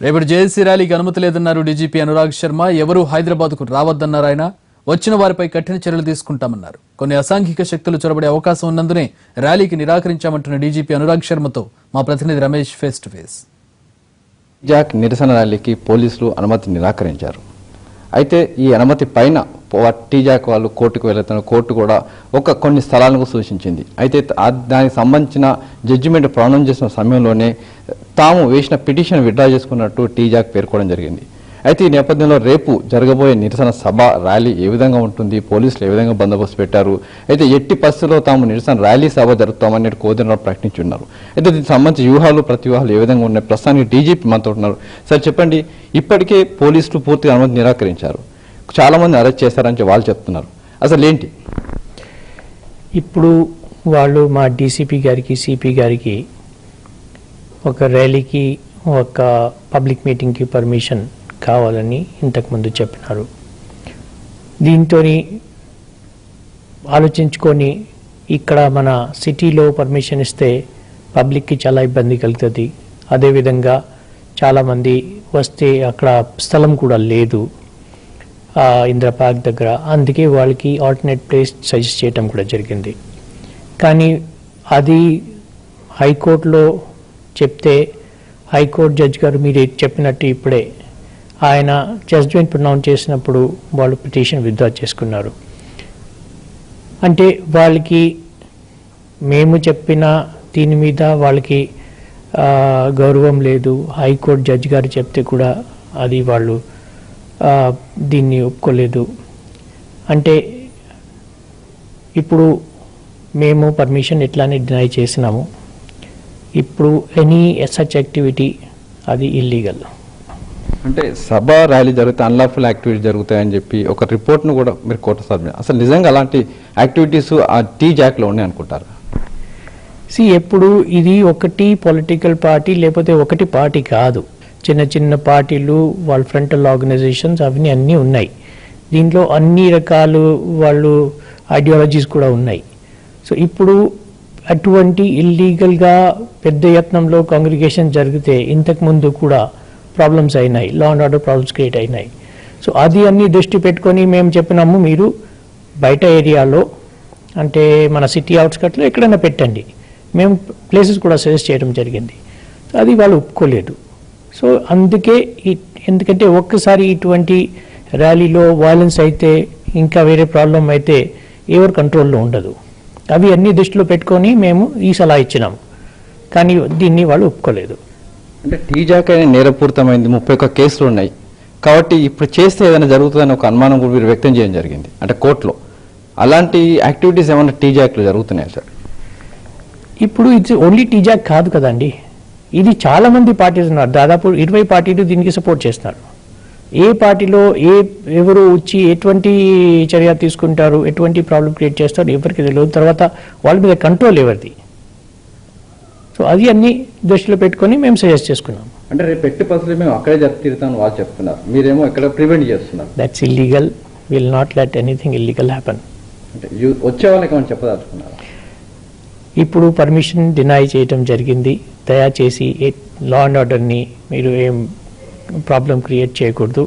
రేపటి జేఏసీ ర్యాలీకి అనుమతి లేదన్నారు డీజీపీ అనురాగ్ శర్మ. ఎవరూ హైదరాబాద్కు రావద్దన్నారు ఆయన. వచ్చిన వారిపై కఠిన చర్యలు తీసుకుంటామన్నారు. కొన్ని అసాంఘిక శక్తులు చొరబడే అవకాశం ఉన్నందునే ర్యాలీకి నిరాకరించామంటున్న డీజీపీ అనురాగ్ శర్మతో మా ప్రతినిధి Ramesh face to face. Jack నిరసన ర్యాలీకి పోలీసులు అనుమతి నిరాకరించారు. అయితే ఈ అనుమతి పైన టీజాక్ వాళ్ళు కోర్టుకు వెళ్తున్న కోర్టు కూడా కొన్ని స్థలాలకు సూచించింది. అయితే దానికి సంబంధించిన జడ్జిమెంట్ ప్రొనౌన్స్ చేసిన సమయంలోనే తాము వేసిన పిటిషన్ విత్డ్రా చేసుకున్నట్టు టీజాక్ పేర్కోవడం జరిగింది. అయితే ఈ నేపథ్యంలో రేపు జరగబోయే నిరసన సభ ర్యాలీ ఏ విధంగా ఉంటుంది, పోలీసులు ఏ విధంగా బందోబస్తు పెట్టారు, అయితే ఎట్టి పరిస్థితుల్లో తాము నిరసన ర్యాలీ సభ జరుపుతామని కోదండరావు ప్రకటించున్నారు. అయితే దీనికి సంబంధించి వ్యూహాలు ప్రతివ్యూహాలు ఏ విధంగా ఉన్నాయి, ప్రస్తుతానికి డీజీపీ మనతో ఉన్నారు. సార్ చెప్పండి, ఇప్పటికే పోలీసులు పూర్తిగా అనుమతి నిరాకరించారు, చాలా మంది అరెస్ట్ చేశారని వాళ్ళు చెప్తున్నారు, అసలు ఏంటి? ఇప్పుడు వాళ్ళు మా డీసీపీ గారికి సిపి గారికి ఒక ర్యాలీకి ఒక పబ్లిక్ మీటింగ్కి పర్మిషన్ కావాలని ఇంతకుముందు చెప్పినారు. దీంతో ఆలోచించుకొని ఇక్కడ మన సిటీలో పర్మిషన్ ఇస్తే పబ్లిక్కి చాలా ఇబ్బంది కలుగుతుంది. అదేవిధంగా చాలామంది వస్తే అక్కడ స్థలం కూడా లేదు ఇందిరా పార్క్ దగ్గర, అందుకే వాళ్ళకి ఆల్టర్నేట్ ప్లేస్ సజెస్ట్ చేయడం కూడా జరిగింది. కానీ అది హైకోర్టులో చెప్తే హైకోర్టు జడ్జి గారు మీరు చెప్పినట్టు ఇప్పుడే ఆయన జడ్జిమెంట్ ప్రొనౌన్స్ చేసినప్పుడు వాళ్ళు పిటిషన్ విత్డ్రా చేసుకున్నారు. అంటే వాళ్ళకి మేము చెప్పిన దీని మీద వాళ్ళకి గౌరవం లేదు. హైకోర్టు జడ్జి గారు చెప్తే కూడా అది వాళ్ళు దీన్ని ఒప్పుకోలేదు. అంటే ఇప్పుడు మేము పర్మిషన్ ఇట్లానే డినై చేసినాము. ఇప్పుడు ఎనీ సచ్ యాక్టివిటీ అది ఇల్లీగల్. అంటే సభ ర్యాలీ జరిగితే అన్లాఫుల్ యాక్టివిటీస్ జరుగుతాయని చెప్పి ఒక రిపోర్ట్ను కూడా మీరు కోర్టు సబ్మిట్, అసలు నిజంగా అలాంటి యాక్టివిటీస్ ఆ టీజాక్లో ఉన్నాయి అనుకుంటారు? ఎప్పుడు ఇది ఒకటి పొలిటికల్ పార్టీ లేకపోతే ఒకటి పార్టీ కాదు, చిన్న చిన్న పార్టీలు వాళ్ళ ఫ్రంటల్ ఆర్గనైజేషన్స్ అవన్నీ అన్నీ ఉన్నాయి. దీంట్లో అన్ని రకాలు వాళ్ళు ఐడియాలజీస్ కూడా ఉన్నాయి. సో ఇప్పుడు అటువంటి ఇల్లీగల్గా పెద్ద యత్నంలో కాంగ్రిగేషన్ జరిగితే ఇంతకుముందు కూడా ప్రాబ్లమ్స్ అయినాయి, లా అండ్ ఆర్డర్ ప్రాబ్లమ్స్ క్రియేట్ అయినాయి. సో అది అన్ని దృష్టి పెట్టుకొని మేము చెప్పినాము మీరు బయట ఏరియాలో అంటే మన సిటీ అవుట్స్కట్లో ఎక్కడైనా పెట్టండి, మేము ప్లేసెస్ కూడా సజెస్ట్ చేయడం జరిగింది. అది వాళ్ళు ఒప్పుకోలేదు. సో అందుకే ఎందుకంటే ఒక్కసారి ఇటువంటి ర్యాలీలో వైలెన్స్ అయితే ఇంకా వేరే ప్రాబ్లం అయితే ఎవరి కంట్రోల్లో ఉండదు. అవి అన్ని దృష్టిలో పెట్టుకొని మేము ఈ సలహా ఇచ్చినాము, కానీ దీన్ని వాళ్ళు ఒప్పుకోలేదు. అంటే టీజాక్ అయిన నేరపూరితమైంది 31 కేసులు ఉన్నాయి కాబట్టి ఇప్పుడు చేస్తే ఏదైనా జరుగుతుందని ఒక అనుమానం కూడా మీరు వ్యక్తం చేయడం జరిగింది. అంటే కోర్టులో అలాంటి యాక్టివిటీస్ ఏమైనా టీజాక్లో జరుగుతున్నాయి సార్? ఇప్పుడు ఇది ఓన్లీ టీజాక్ కాదు కదండి, ఇది చాలా మంది పార్టీస్ ఉన్నారు, దాదాపు 20 పార్టీలు దీనికి సపోర్ట్ చేస్తున్నారు. ఏ పార్టీలో ఎవరు వచ్చి ఎటువంటి చర్య తీసుకుంటారు, ఎటువంటి ప్రాబ్లం క్రియేట్ చేస్తారు ఎవరికి తెలియదు. తర్వాత వాళ్ళ మీద కంట్రోల్ ఎవరిది. సో అది అన్ని దృష్టిలో పెట్టుకొని మేము సజెస్ట్ చేసుకున్నాం. అంటే రేపు ఎట్టి పరిస్థితులు మేము అక్కడే జరుపుతామని వాళ్ళు చెప్తున్నారు, మీరేమో ఎక్కడ ప్రివెంట్ చేస్తున్నారు. That's illegal, will not let anything illegal happen. అంటే వచ్చే వాళ్ళకి ఏమైనా చెప్పదలుచుకున్నారు? ఇప్పుడు పర్మిషన్ డినై చేయడం జరిగింది. దయచేసి లా అండ్ ఆర్డర్ని మీరు ఏం ప్రాబ్లం క్రియేట్ చేయకూడదు.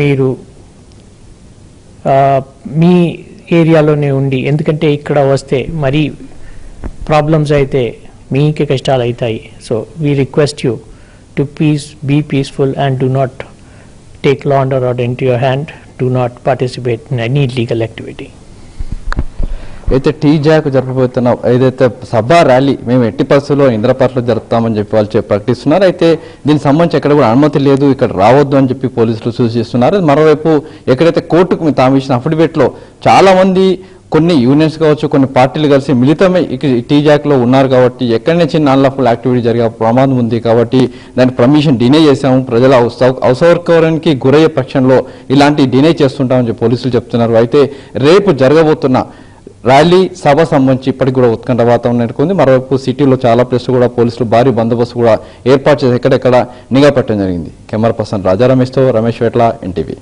మీరు మీ ఏరియాలోనే ఉండి, ఎందుకంటే ఇక్కడ వస్తే మరీ ప్రాబ్లమ్స్ అయితే మీకే కష్టాలు అవుతాయి. So we request you to be peaceful and do not take law and order in to your hand, do not participate in any legal activity. అయితే టీజాక్ జరపబోతున్న ఏదైతే సభా ర్యాలీ మేము ఎట్టి పరిస్థితుల్లో ఇందిరా పార్క్లో జరుపుతామని చెప్పి వాళ్ళు ప్రకటిస్తున్నారు. అయితే దీనికి సంబంధించి ఎక్కడ కూడా అనుమతి లేదు, ఇక్కడ రావద్దు అని చెప్పి పోలీసులు సూచిస్తున్నారు. మరోవైపు ఎక్కడైతే కోర్టుకు తాము ఇచ్చిన అఫిడవిట్లో చాలా మంది కొన్ని యూనియన్స్ కావచ్చు, కొన్ని పార్టీలు కలిసి మిళితమై టీజాక్లో ఉన్నారు కాబట్టి ఎక్కడనే చిన్న అన్లాఫుల్ యాక్టివిటీ జరిగే ప్రమాదం ఉంది కాబట్టి దాని పర్మిషన్ డినే చేశాము, ప్రజల అసౌకర్యానికి గురయ్యే పక్షంలో ఇలాంటి డినే చేస్తుంటామని చెప్పి పోలీసులు చెప్తున్నారు. అయితే రేపు జరగబోతున్న ర్యాలీ సభ సంబంధించి ఇప్పటికి కూడా ఉత్కంఠ వాతావరణం నెలకొంది. మరోవైపు సిటీలో చాలా ప్లేస్ కూడా పోలీసులు భారీ బందోబస్తు కూడా ఏర్పాటు చేసి ఎక్కడెక్కడ నిఘా పెట్టడం జరిగింది. కెమెరా పర్సన్ రాజా రమేష్తో రమేష్ వేట్ల, ఎన్టీవీ.